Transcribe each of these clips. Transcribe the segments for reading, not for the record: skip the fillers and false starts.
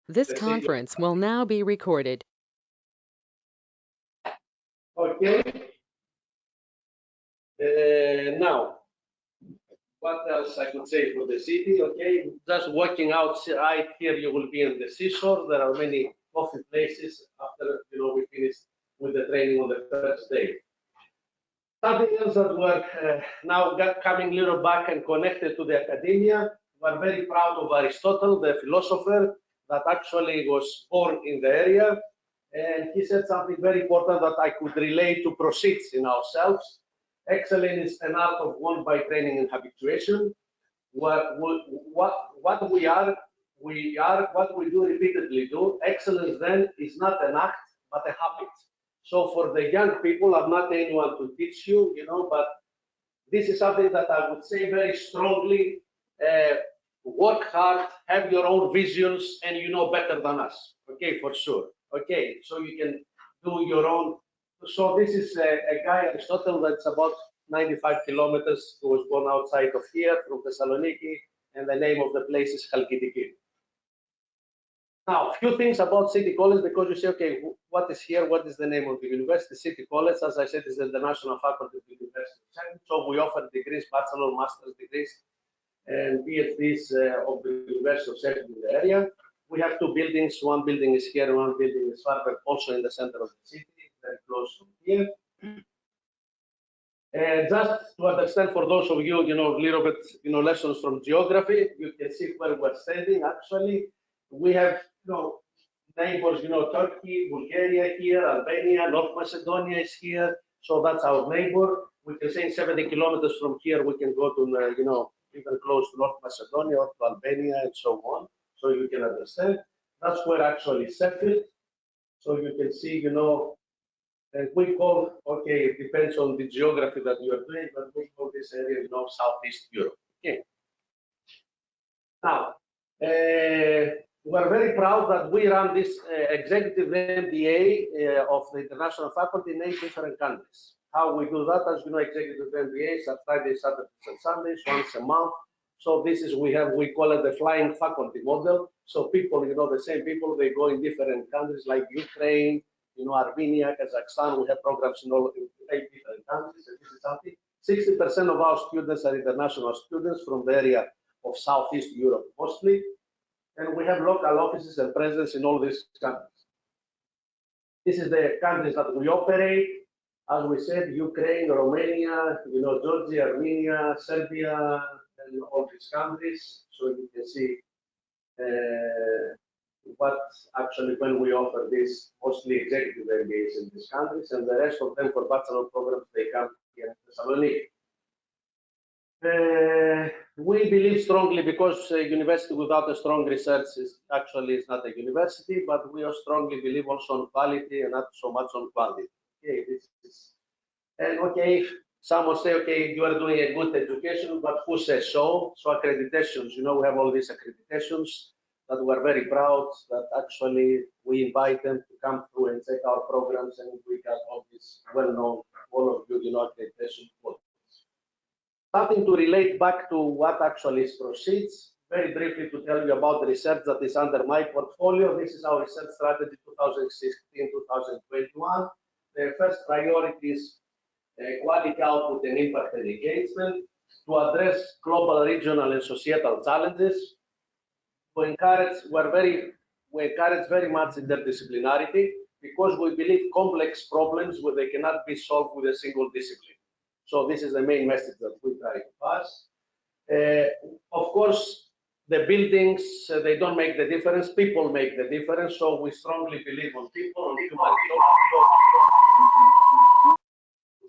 This conference will now be recorded. Okay. Now, what else I could say for the city? Okay, just walking outside here, you will be in the seashore. There are many coffee places after we finish with the training on the first day. Something else that we're now coming a little back and connected to the academia. We're very proud of Aristotle, the philosopher that actually was born in the area. And he said something very important that I could relate to ProCEedS in ourselves. Excellence is an art of one by training and habituation. What we are what we do repeatedly do. Excellence then is not an act, but a habit. So for the young people, I'm not anyone to teach you, but this is something that I would say very strongly. Work hard, have your own visions, and you know better than us. Okay, for sure. Okay, so you can do your own. So this is a guy, Aristotle, that's about 95 kilometers, who was born outside of here, from Thessaloniki, and the name of the place is Ketikidis. Now, a few things about City College, because you say, okay, what is here? What is the name of the university? City College, as I said, is the National Faculty of the University. So we offer degrees, bachelor, master's degrees, and PhDs of the University of Sheffield in the area. We have two buildings. One building is here, one building is further, also in the center of the city, very close from here. And just to understand, for those of you, a little bit, lessons from geography, you can see where we're standing. Actually, we have, neighbors, Turkey, Bulgaria here, Albania, North Macedonia is here. So that's our neighbor. We can say 70 kilometers from here, we can go to, even close to North Macedonia or to Albania and so on. So you can understand. That's where actually Sheffield. So you can see, and we call, okay, it depends on the geography that you are doing, but we call this area, Southeast Europe. Okay. Now, we're very proud that we run this executive MBA of the international faculty in 8 different countries. How we do that, as you know, executive MBAs are Fridays, Saturdays, and Sundays, once a month. So this is, we call it the flying faculty model. So people, the same people, they go in different countries like Ukraine, Armenia, Kazakhstan. We have programs in 8 different countries. And this is something. 60% of our students are international students from the area of Southeast Europe mostly. And we have local offices and presence in all these countries. This is the countries that we operate. As we said, Ukraine, Romania, Georgia, Armenia, Serbia, and all these countries. So you can see what actually when we offer this mostly executive MBAs in these countries, and the rest of them for bachelor programs, they come here in Thessaloniki. We believe strongly, because a university without a strong research is not a university, but we strongly believe also on quality and not so much on quantity. Okay, some will say, okay, you are doing a good education, but who says so? So accreditations, we have all these accreditations that we're very proud that actually we invite them to come through and check our programs, and we got all this well-known, all of you, accreditation quotas. Something to relate back to what actually is ProCEedS, very briefly to tell you about the research that is under my portfolio. This is our research strategy 2016-2021. The first priority is quality output and impact and engagement to address global, regional, and societal challenges. We encourage very much interdisciplinarity, because we believe complex problems they cannot be solved with a single discipline. So this is the main message that we try to pass. Of course, the buildings, they don't make the difference. People make the difference. So we strongly believe on people, on human resources.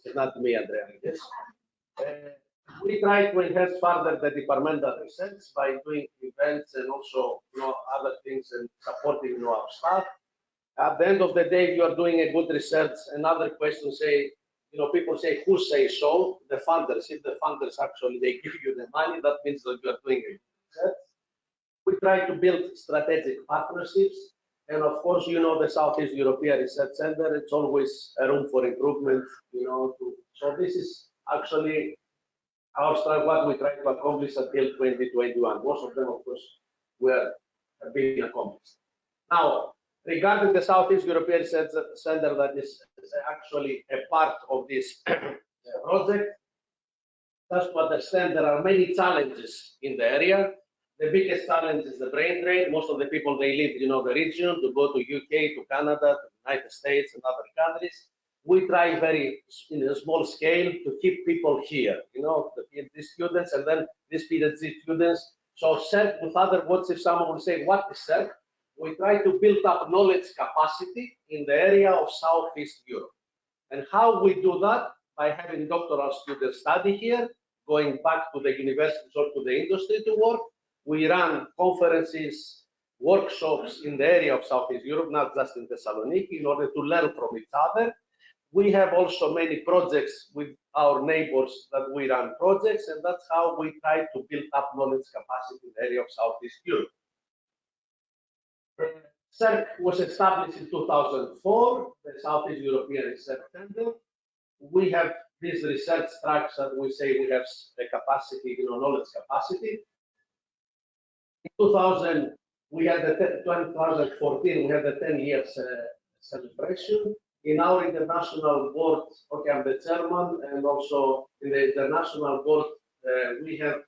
It's not me, Andrea, I guess. We try to enhance further the departmental research by doing events and also other things and supporting our staff. At the end of the day, you are doing a good research. Another question say, people say, who says so? The funders. If the funders actually they give you the money, that means that you are doing a good research. We try to build strategic partnerships. And of course, the Southeast European Research Center, it's always a room for improvement, so this is actually what we try to accomplish until 2021. Most of them, of course, have been accomplished. Now, regarding the Southeast European Center that is actually a part of this project, just to understand there are many challenges in the area. The biggest challenge is the brain drain. Most of the people, they leave, the region to go to UK, to Canada, to the United States and other countries. We try in a small scale to keep people here, the PhD students and then these PhD students. So SEERC, with other words, if someone will say, what is SEERC? We try to build up knowledge capacity in the area of Southeast Europe. And how we do that? By having doctoral students study here, going back to the universities or to the industry to work. We run conferences, workshops in the area of Southeast Europe, not just in Thessaloniki, in order to learn from each other. We have also many projects with our neighbors that we run projects, and that's how we try to build up knowledge capacity in the area of Southeast Europe. SEERC was established in 2004, the Southeast European Research Center. We have these research tracks that we say we have the capacity, knowledge capacity. In 2000, we had the 2014, we had the 10 years celebration. In our international board, okay, I'm the chairman, and also in the international board, we have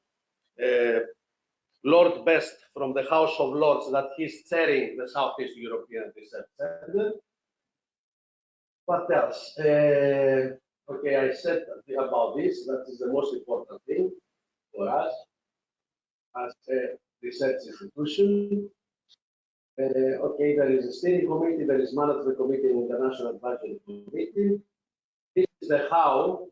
Lord Best from the House of Lords that he's chairing the Southeast European Research Center. What else? Okay, I said about this. That is the most important thing for us as a research institution. Okay, there is a steering committee, there is management committee, and international budget committee. This is the how,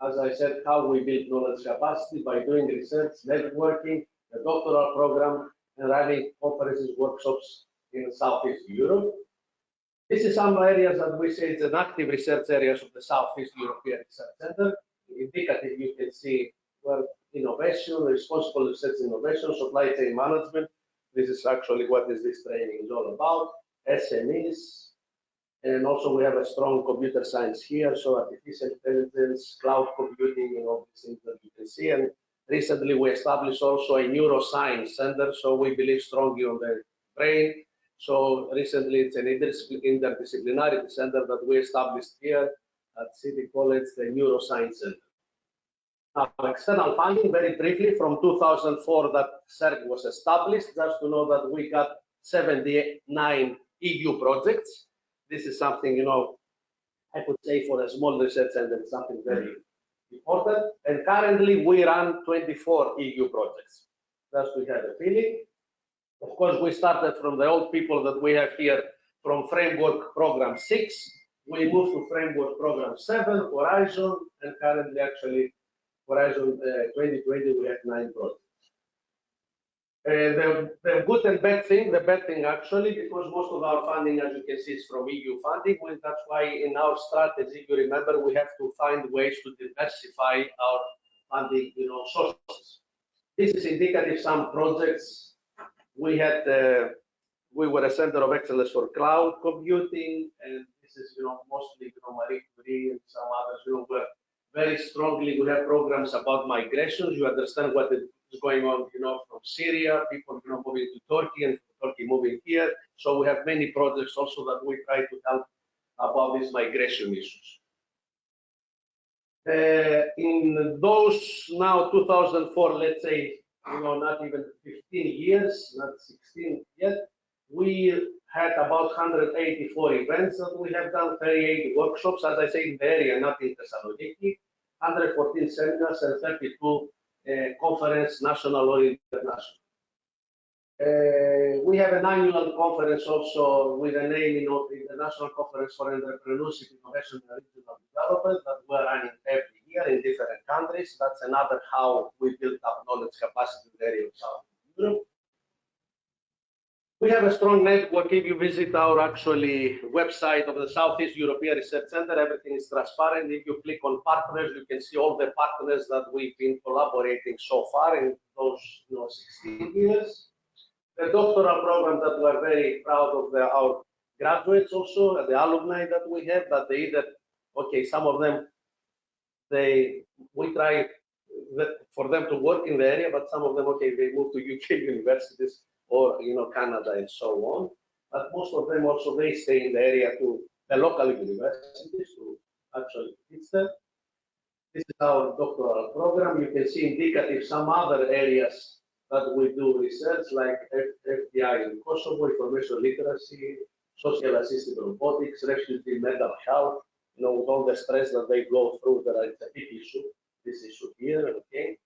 as I said, how we build knowledge capacity by doing research, networking, the doctoral program, and running conferences, workshops in Southeast Europe. This is some areas that we say it's an active research areas of the Southeast European Research Center. Indicative, you can see where innovation, responsible research innovation, supply chain management. This is actually what this training is all about. SMEs, and also we have a strong computer science here, so artificial intelligence, cloud computing, and all these things that you can see. And recently we established also a neuroscience center, so we believe strongly on the brain. So recently it's an interdisciplinary center that we established here at City College, the Neuroscience Center. Now, external funding, very briefly, from 2004 that SEERC was established, just to know that we got 79 EU projects. This is something, I could say for a small research center, something very important. And currently we run 24 EU projects. Thus we have a feeling. Of course, we started from the old people that we have here from Framework Program 6. We moved to Framework Program 7, Horizon, and currently actually Horizon 2020, we have 9 projects. The good and bad thing, the bad thing actually, because most of our funding, as you can see, is from EU funding. Well, that's why in our strategy, you remember, we have to find ways to diversify our funding, sources. This is indicative some projects. We had, we were a center of excellence for cloud computing, and this is, mostly, Marie Curie and some others, were very strongly. We have programs about migrations. You understand what is going on, from Syria, people, moving to Turkey, and Turkey moving here. So we have many projects also that we try to help about these migration issues. In those now 2004, let's say, not even 15 years, not 16 yet, we had about 184 events that we have done, 38 workshops, as I say, in the area, not in Thessaloniki, 114 seminars, and 32 conference, national or international. We have an annual conference also with a name, International Conference for Entrepreneurship, Innovation and Regional Development that we're running every year in different countries. That's another how we build up knowledge capacity in the area of South Europe. We have a strong network. If you visit our actually website of the Southeast European Research Center, everything is transparent. If you click on partners, you can see all the partners that we've been collaborating so far in those 16 years. The doctoral program that we're very proud of our graduates also, the alumni that we have, that they either, some of them, we try for them to work in the area, but some of them, they move to UK universities or, Canada and so on. But most of them also, they stay in the area to the local universities to actually teach them. This is our doctoral program. You can see indicative some other areas that we do research, like FBI in Kosovo, information literacy, social assisted robotics, refugee mental health, with all the stress that they go through, it's a big issue, this issue here, okay.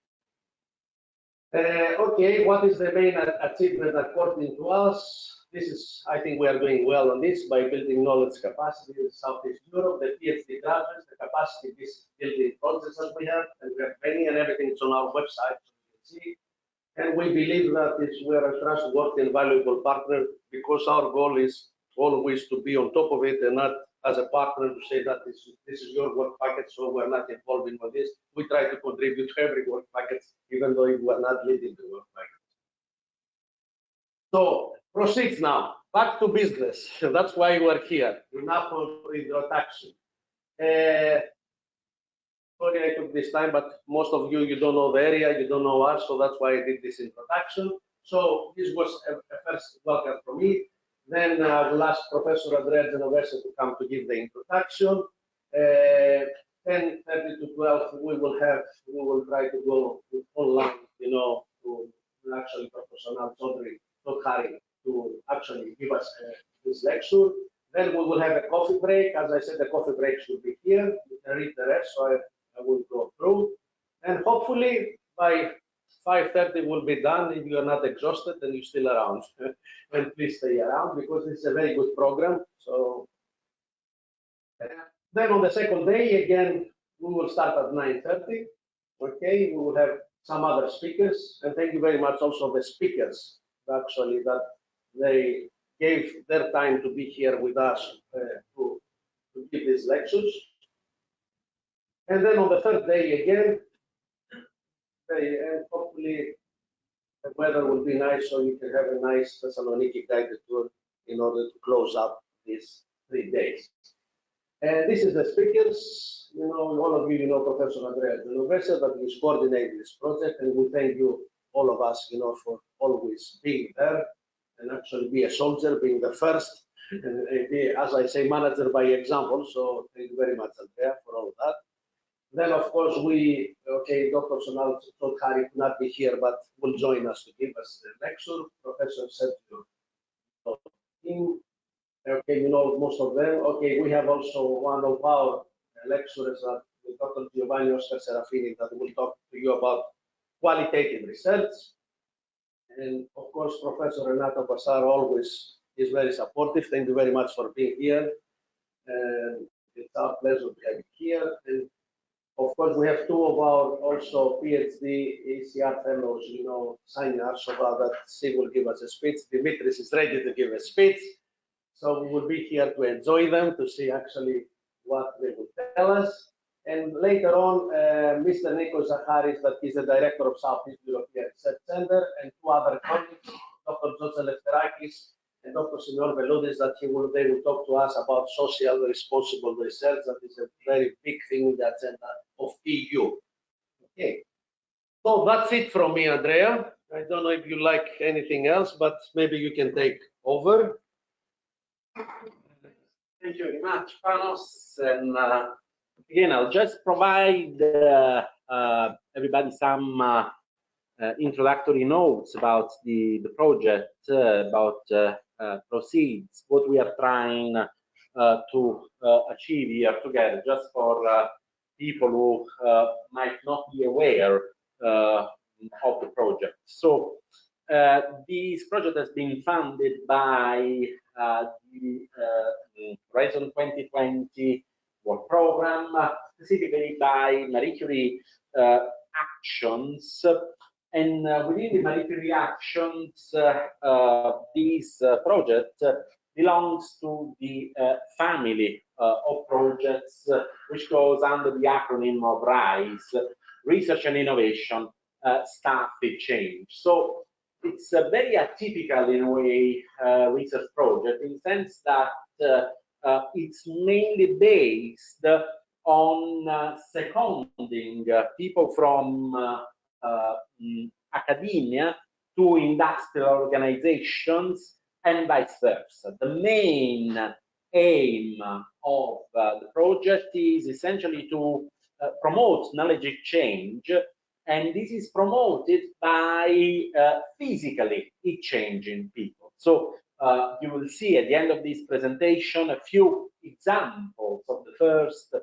Okay, what is the main achievement according to us? This is, I think we are doing well on this by building knowledge capacity in Southeast Europe, the PhD graduates, the capacity building projects that we have, and we have many, and everything is on our website, so you can see. And we believe that we are a trustworthy and valuable partner, because our goal is always to be on top of it and not as a partner to say that this is your work package, so we're not involved in all this. We try to contribute to every work package, even though we're not leading the work package. So ProCEedS now, back to business. That's why we're here. Enough of introduction. Sorry I took this time, but most of you don't know the area, you don't know us, so that's why I did this introduction. So this was a first welcome from me. Then I will ask Professor Andrea Genovese to come to give the introduction. 10:30 to 12, we will try to go online, to actually Professor Chodhary to actually give us this lecture. Then we will have a coffee break. As I said, the coffee break should be here. You can read the rest, so I will go through. And hopefully by 5:30 we'll be done. If you are not exhausted and you're still around, and please stay around, because it's a very good program. So then on the second day, again, we will start at 9:30. Okay, we will have some other speakers, and thank you very much also the speakers actually that they gave their time to be here with us to give these lectures. And then on the third day again, and hopefully the weather will be nice, so you can have a nice Thessaloniki guided tour in order to close up these 3 days. And this is the speakers. All of you know Professor Andrea Genovese, that is coordinating this project, and we thank you, all of us, for always being there and actually be a soldier, being the first, and be, as I say, manager by example. So thank you very much, Andrea, for all of that. Then, of course, Dr. Chodhary could not be here, but will join us to give us the lecture. Professor Sergio, okay, most of them. Okay, we have also one of our lecturers, Dr. Giovanni Oscar Serafini, that will talk to you about qualitative research. And of course, Professor Renato Passaro always is very supportive. Thank you very much for being here. And it's our pleasure to have you here. And of course, we have two of our also PhD ESR fellows, signing up, so that she will give us a speech. Dimitris is ready to give a speech. So we will be here to enjoy them, to see actually what they will tell us. And later on, Mr. Nikos Zacharis, that is the director of Southeast European Research Center, and two other colleagues, Dr. George Eleftherakis and Dr. Simeon Veloudis, that they will talk to us about social responsible research. That is a very big thing in the agenda of EU. Okay, so that's it from me, Andrea. I don't know if you like anything else, but maybe you can take over. Thank you very much, Panos. And again, I'll just provide everybody some introductory notes about the project, about ProCEedS, what we are trying to achieve here together, just for people who might not be aware of the project. So this project has been funded by the Horizon 2020 work program, specifically by Marie Curie Actions. And within the Marie Curie Actions, this project belongs to the family of projects which goes under the acronym of RISE, Research and Innovation, Staff with Change. So it's a very atypical, in a way, research project, in the sense that it's mainly based on seconding people from academia to industrial organizations and vice versa. The main aim of the project is essentially to promote knowledge exchange, and this is promoted by physically exchanging people. So you will see at the end of this presentation a few examples of the first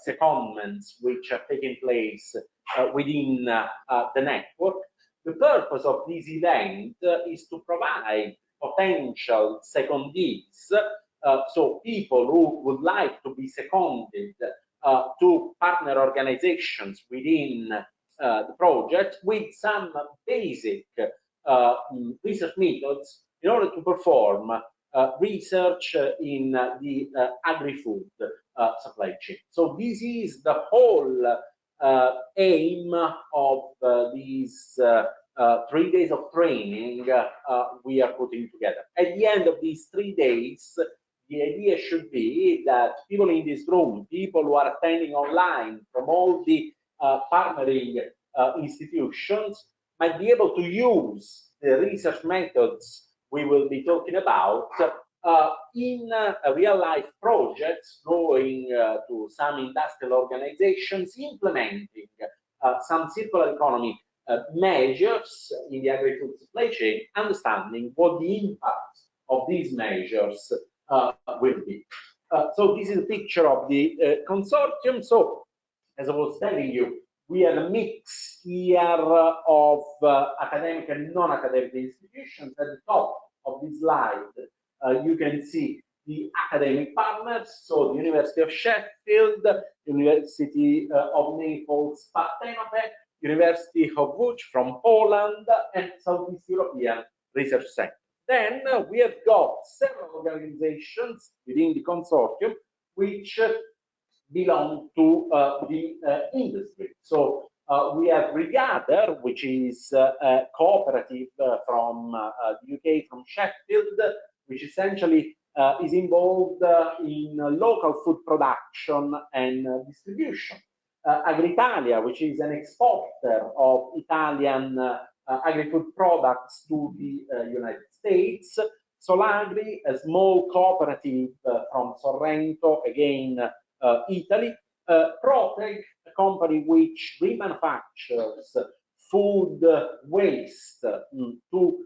secondments which are taking place within the network. The purpose of this event is to provide potential secondees, so people who would like to be seconded to partner organizations within the project with some basic research methods in order to perform research in the agri-food supply chain. So this is the whole aim of these 3 days of training we are putting together. At the end of these 3 days, the idea should be that people in this room, people who are attending online from all the partnering institutions, might be able to use the research methods we will be talking about in real-life projects, going to some industrial organizations, implementing some circular economy measures in the agri-food supply chain, understanding what the impact of these measures will be. So this is a picture of the consortium. So, as I was telling you, we have a mix here of academic and non-academic institutions. At the top of this slide, you can see the academic partners, so the University of Sheffield, University of Naples, Partenope, University of Łódź from Poland, and Southeast European Research Center. Then we have got several organizations within the consortium which belong to the industry. So we have Regather, which is a cooperative from the UK, from Sheffield, which essentially is involved in local food production and distribution. Agritalia, which is an exporter of Italian agri-food products to the United States. Solagri, a small cooperative from Sorrento, again, Italy. Proteg, a company which remanufactures food waste to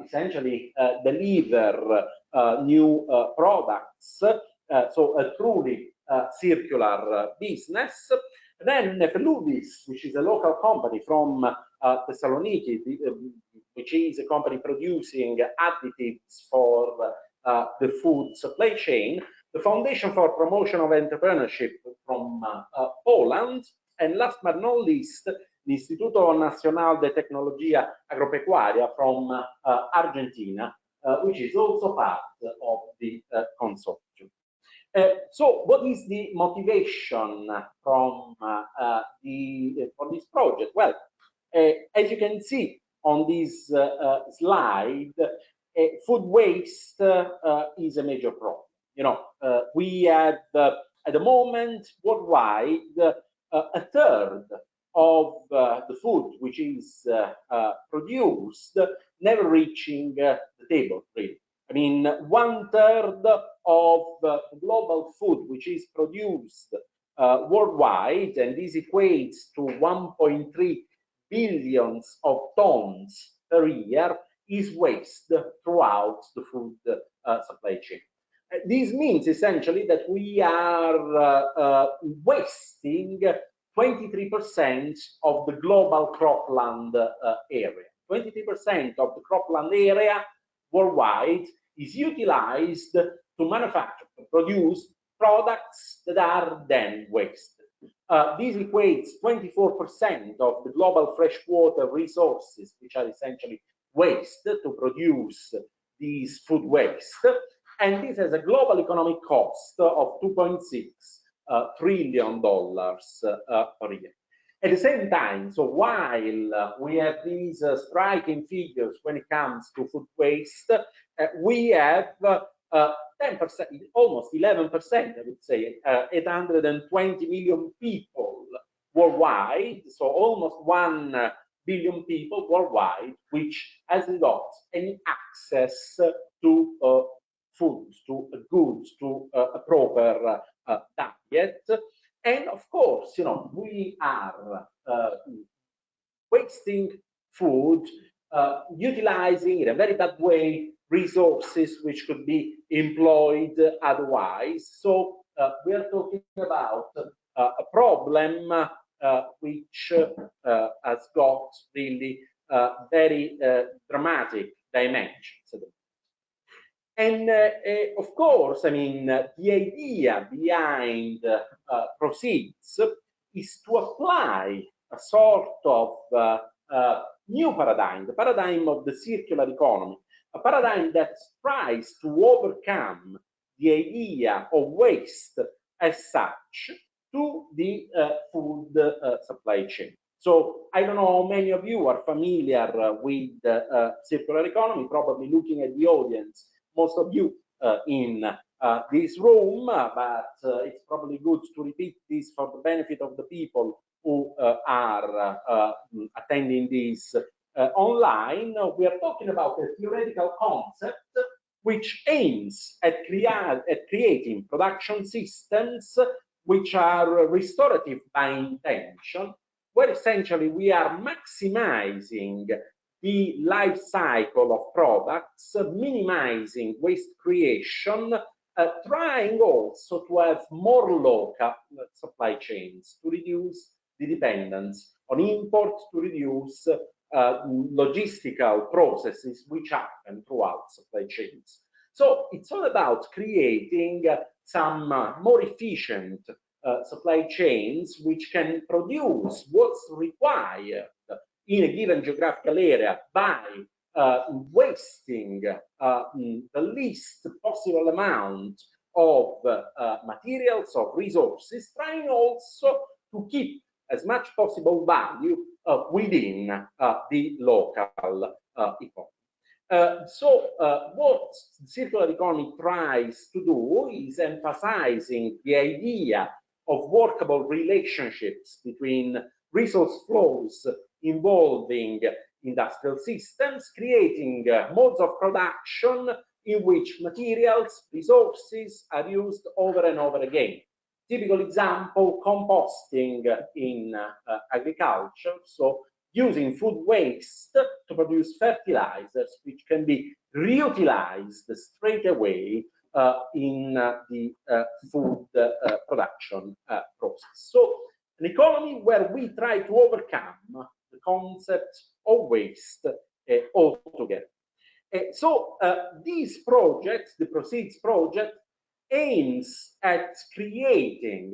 essentially deliver new products, so a truly circular business. Then Nefeludis, which is a local company from Thessaloniki, which is a company producing additives for the food supply chain. The Foundation for Promotion of Entrepreneurship from Poland, and last but not least, l'Istituto Nacional de Tecnologia Agropecuaria from Argentina, which is also part of the consortium. So what is the motivation from for this project? Well, as you can see on this slide, food waste is a major problem. You know, we have at the moment worldwide a third of the food which is produced never reaching the table, really. I mean, 1/3 of the global food which is produced worldwide, and this equates to 1.3 billions of tons per year, is waste throughout the food supply chain. This means essentially that we are wasting 23% of the global cropland area. 23% of the cropland area worldwide is utilized to manufacture, to produce products that are then wasted. This equates 24% of the global freshwater resources, which are essentially waste to produce these food waste. And this has a global economic cost of $2.6 trillion per year. At the same time, so while we have these striking figures when it comes to food waste, we have 10%, almost 11%, I would say, 820 million people worldwide, so almost 1 billion people worldwide which hasn't got any access to food, to goods, to a proper diet. And of course, you know, we are wasting food, utilizing in a very bad way resources which could be employed otherwise. So we are talking about a problem which has got really very dramatic dimensions. And of course, I mean, the idea behind ProCEedS is to apply a sort of new paradigm, the paradigm of the circular economy, a paradigm that tries to overcome the idea of waste as such to the food supply chain. So I don't know how many of you are familiar with circular economy, probably looking at the audience, most of you in this room, but it's probably good to repeat this for the benefit of the people who are attending this online. We are talking about a theoretical concept which aims at creating production systems which are restorative by intention, where essentially we are maximizing the life cycle of products, minimizing waste creation, trying also to have more local supply chains to reduce the dependence on import, to reduce logistical processes which happen throughout supply chains. So it's all about creating some more efficient supply chains which can produce what's required in a given geographical area by wasting the least possible amount of materials, of resources, trying also to keep as much possible value within the local economy. So what circular economy tries to do is emphasizing the idea of workable relationships between resource flows involving industrial systems, creating modes of production in which materials, resources are used over and over again. Typical example, composting in agriculture, so using food waste to produce fertilizers which can be reutilized straight away in the food production process. So an economy where we try to overcome the concept of waste altogether. So these projects, the ProCEedS project, aims at creating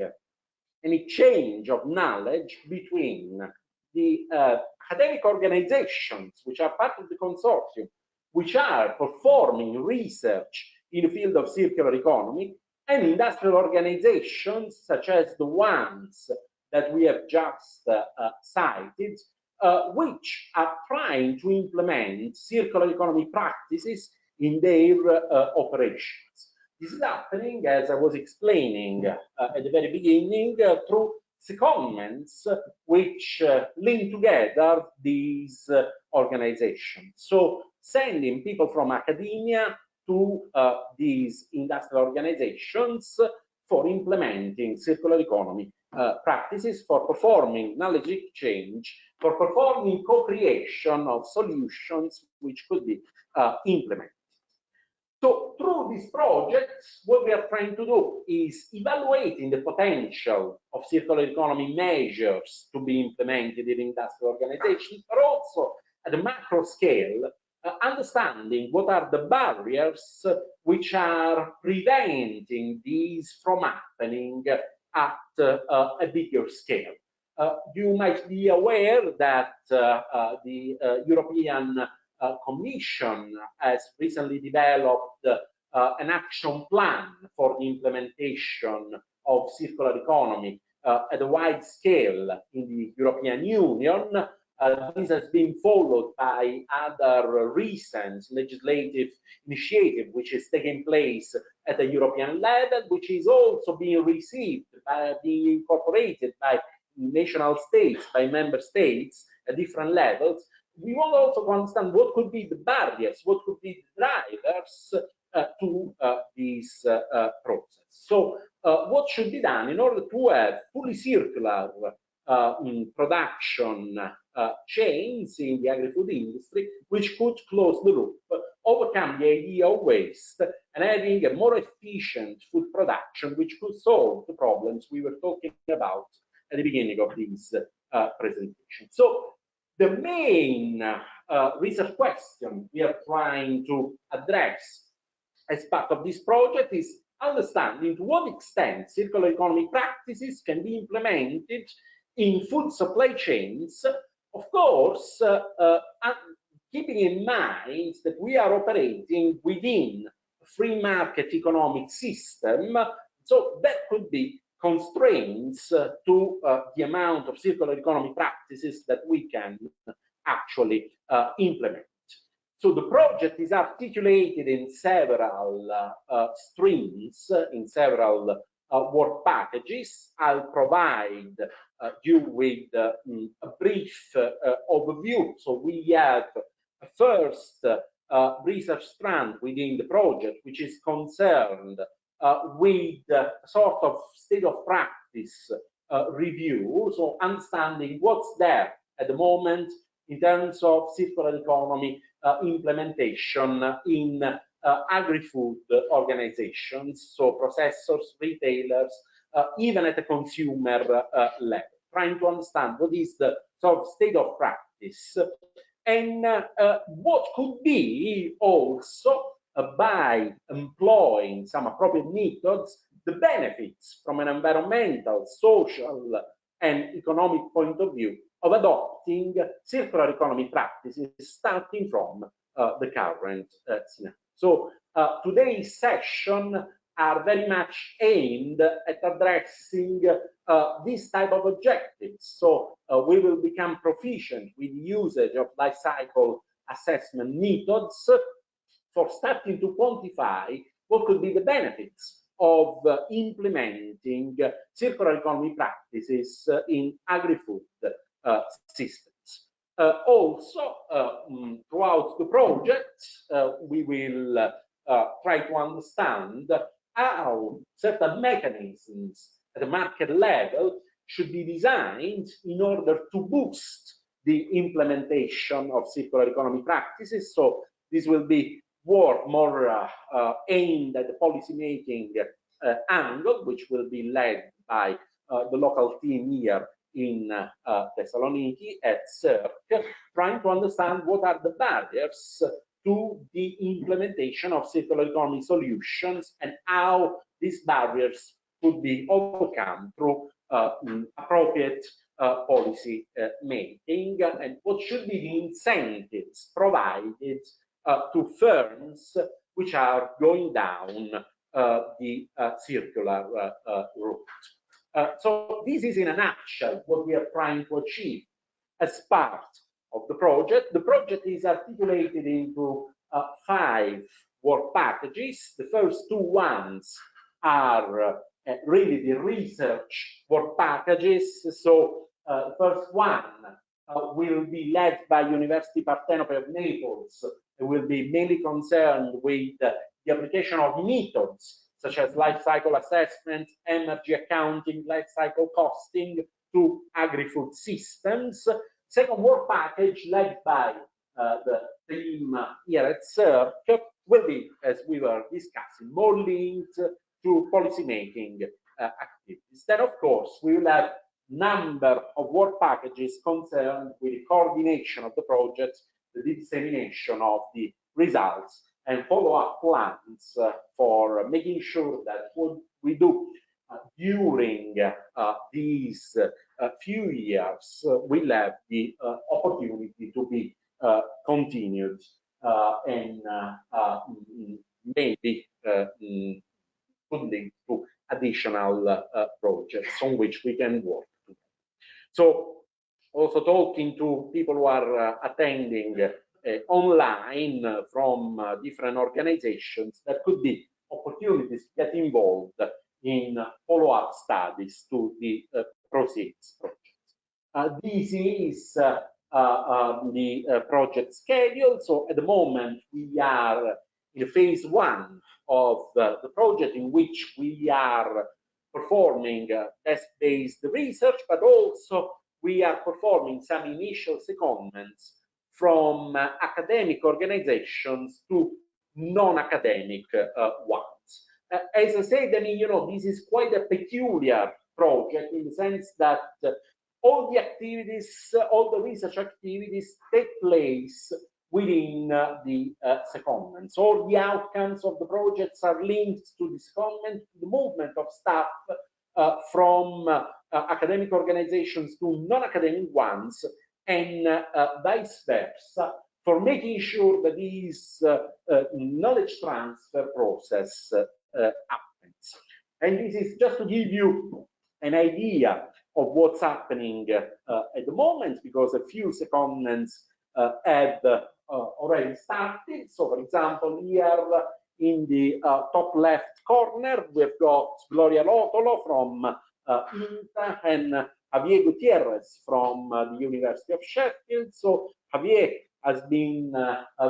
an exchange of knowledge between the academic organizations which are part of the consortium, which are performing research in the field of circular economy, and industrial organizations such as the ones that we have just cited, which are trying to implement circular economy practices in their operations. This is happening, as I was explaining at the very beginning, through secondments which link together these organizations. So sending people from academia to these industrial organizations for implementing circular economy practices, for performing knowledge exchange, for performing co-creation of solutions which could be implemented. So through these projects, what we are trying to do is evaluating the potential of circular economy measures to be implemented in industrial organizations, but also at a macro scale, understanding what are the barriers which are preventing these from happening at a bigger scale. You might be aware that the European Commission has recently developed an action plan for the implementation of circular economy at a wide scale in the European Union. This has been followed by other recent legislative initiative which is taking place at the European level, which is also being received, being incorporated by national states, by member states, at different levels, we want also to understand what could be the barriers, what could be the drivers to this process. So what should be done in order to have fully circular production chains in the agri-food industry, which could close the loop, overcome the idea of waste, and having a more efficient food production, which could solve the problems we were talking about at the beginning of this presentation. So the main research question we are trying to address as part of this project is understanding to what extent circular economy practices can be implemented in food supply chains, of course, keeping in mind that we are operating within a free market economic system, so that could be constraints to the amount of circular economy practices that we can actually implement. So the project is articulated in several streams, in several work packages. I'll provide you with a brief overview. So we have a first research strand within the project, which is concerned with a sort of state of practice review, so understanding what's there at the moment in terms of circular economy implementation in agri-food organizations, so processors, retailers, even at the consumer level, trying to understand what is the sort of state of practice and what could be also by employing some appropriate methods, the benefits from an environmental, social, and economic point of view of adopting circular economy practices starting from the current scenario. So today's session are very much aimed at addressing this type of objectives. So we will become proficient with the usage of life cycle assessment methods for starting to quantify what could be the benefits of implementing circular economy practices in agri-food systems. Also, throughout the project, we will try to understand how certain mechanisms at the market level should be designed in order to boost the implementation of circular economy practices. So this will be work more aimed at the policymaking angle, which will be led by the local team here in Thessaloniki at SEERC, trying to understand what are the barriers to the implementation of circular economy solutions and how these barriers could be overcome through appropriate policy making, and what should be the incentives provided to firms which are going down the circular route. So this is in a nutshell what we are trying to achieve as part of the project. The project is articulated into 5 work packages. The first 2 ones are really the research work packages. So the first one will be led by University Partenope of Naples. It will be mainly concerned with the application of methods such as life cycle assessment, energy accounting, life cycle costing to agri-food systems. Second work package led by the team here at SEERC will be, as we were discussing, more linked to policymaking activities. Then, of course, we will have number of work packages concerned with the coordination of the project, the dissemination of the results, and follow-up plans for making sure that what we do during these few years will have the opportunity to be continued and maybe could lead to additional projects on which we can work together. So also talking to people who are attending online from different organizations, there could be opportunities to get involved in follow-up studies to the ProCEedS project. This is the project schedule. So at the moment, we are in phase 1 of the project, in which we are performing test-based research, but also we are performing some initial secondments from academic organizations to non-academic ones. As I said, I mean, this is quite a peculiar project in the sense that all the activities, all the research activities take place within the secondments. All the outcomes of the projects are linked to the secondment, to the movement of staff from academic organizations to non-academic ones, and vice versa, for making sure that this knowledge transfer process happens. And this is just to give you an idea of what's happening at the moment, because a few secondments have already started. So, for example, here in the top left corner, we've got Gloria Lotolo from INTA and Javier Gutierrez from the University of Sheffield. So Javier has been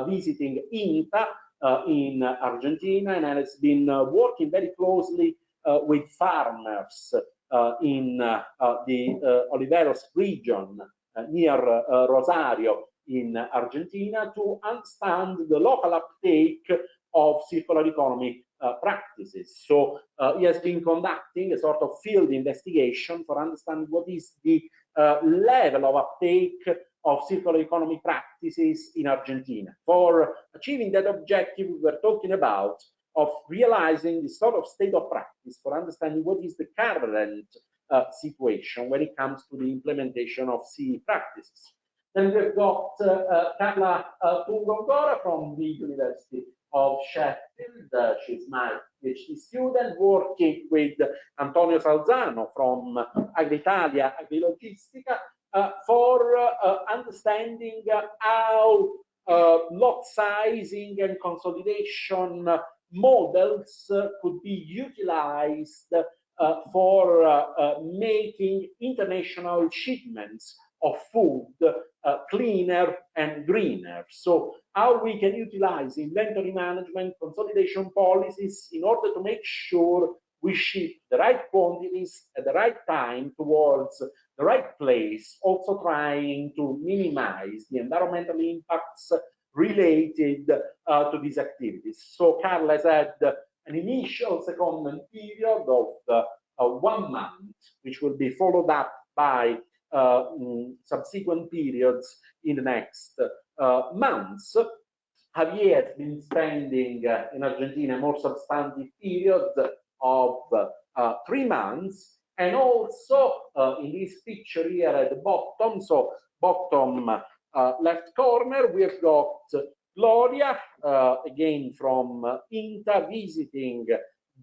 visiting INTA in Argentina and has been working very closely with farmers in the Oliveros region near Rosario in Argentina to understand the local uptake of circular economy practices. So he has been conducting a sort of field investigation for understanding what is the level of uptake of circular economy practices in Argentina. For achieving that objective, we were talking about of realizing the sort of state of practice for understanding what is the current situation when it comes to the implementation of CE practices. Then we've got Carla Tungongora from the University of Sheffield. She's my PhD student, working with Antonio Salzano from Agritalia Agrilogistica for understanding how lot sizing and consolidation models could be utilized for making international shipments of food cleaner and greener. So how we can utilize inventory management, consolidation policies in order to make sure we ship the right quantities at the right time towards the right place, also trying to minimize the environmental impacts related to these activities. So Carla has had an initial secondment period of 1 month, which will be followed up by subsequent periods in the next months. Javier has been spending in Argentina a more substantive period of 3 months, and also in this picture here at the bottom, so bottom left corner, we've got Gloria, again from INTA, visiting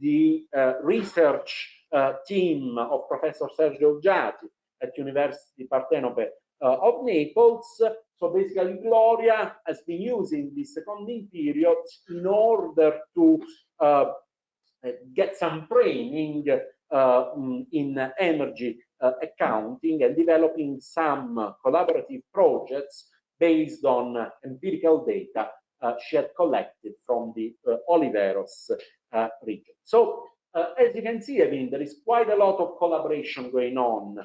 the research team of Professor Sergio Oggiati at University Partenope of Naples. So basically, Gloria has been using this seconding period in order to get some training in energy accounting and developing some collaborative projects based on empirical data she had collected from the Oliveros region. So as you can see, I mean, there is quite a lot of collaboration going on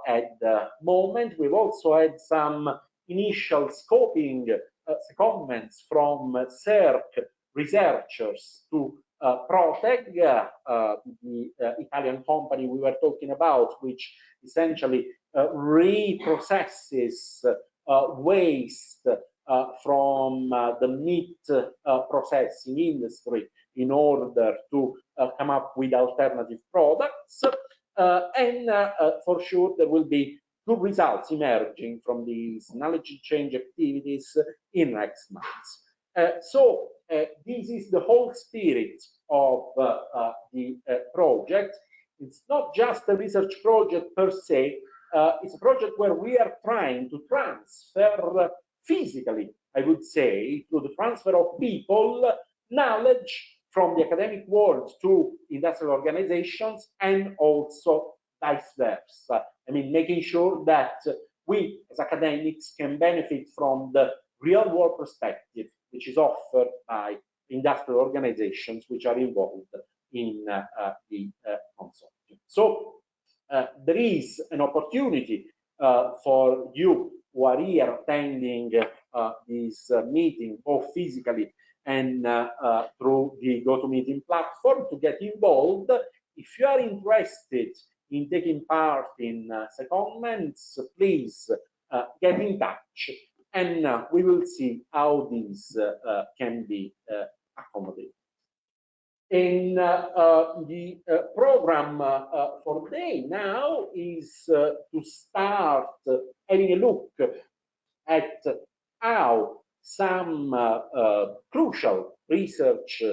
at the moment. We've also had some initial scoping secondments from SEERC researchers to ProCEEDS, the Italian company we were talking about, which essentially reprocesses waste from the meat processing industry in order to come up with alternative products. And for sure, there will be good results emerging from these knowledge change activities in next months. So this is the whole spirit of the project. It's not just a research project per se. It's a project where we are trying to transfer physically, I would say, to the transfer of people, knowledge from the academic world to industrial organizations, and also vice versa. I mean, making sure that we as academics can benefit from the real world perspective which is offered by industrial organizations which are involved in the consortium. So there is an opportunity for you who are here attending this meeting, both physically and through the GoToMeeting platform, to get involved. If you are interested in taking part in secondments, please get in touch, and we will see how these can be accommodated. And the program for today now is to start having a look at how some crucial research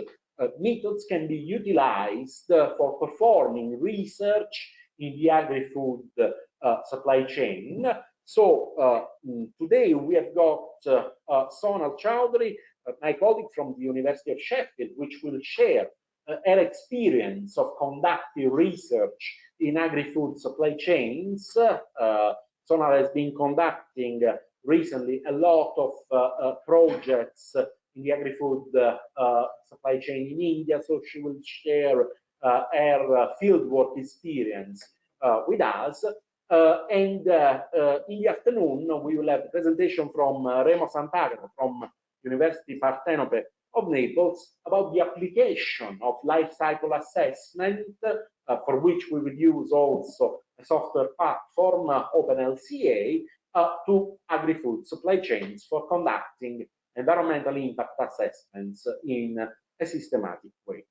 methods can be utilized for performing research in the agri-food supply chain. So today we have got Sonal Chowdhury, my colleague from the University of Sheffield, which will share her experience of conducting research in agri-food supply chains. Sonal has been conducting recently a lot of projects in the agri-food supply chain in India, so she will share her fieldwork experience with us. And in the afternoon, we will have a presentation from Remo Sant'Agata from University Partenope of Naples about the application of life cycle assessment, for which we will use also a software platform, OpenLCA, to agri-food supply chains for conducting environmental impact assessments in a systematic way.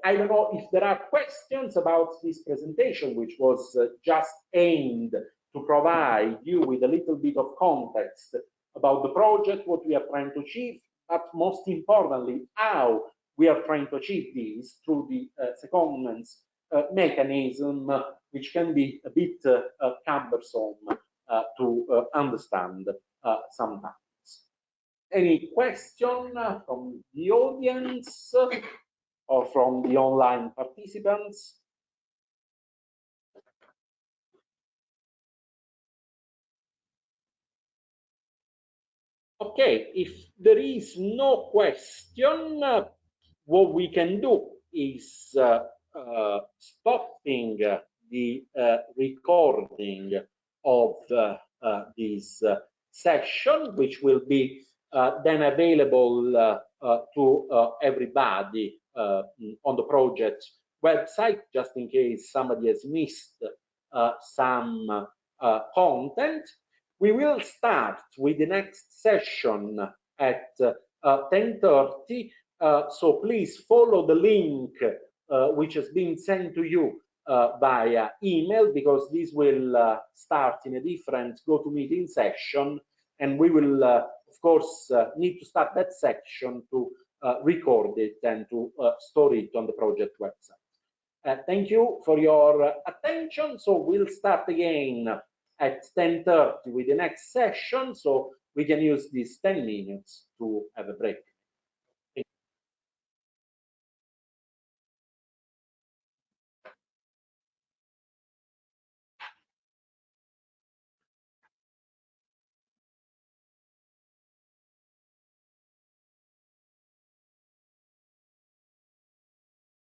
I don't know if there are questions about this presentation, which was just aimed to provide you with a little bit of context about the project, what we are trying to achieve, but most importantly, how we are trying to achieve this through the secondments mechanism, which can be a bit cumbersome to understand sometimes. Any question from the audience or from the online participants? Okay, if there is no question, what we can do is stopping the recording of this session, which will be then available to everybody on the project website, just in case somebody has missed some content. We will start with the next session at 10:30, so please follow the link which has been sent to you via email, because this will start in a different GoToMeeting session, and we will of course need to start that section to record it and to store it on the project website. Thank you for your attention. So we'll start again at 10:30 with the next session, so we can use these 10 minutes to have a break.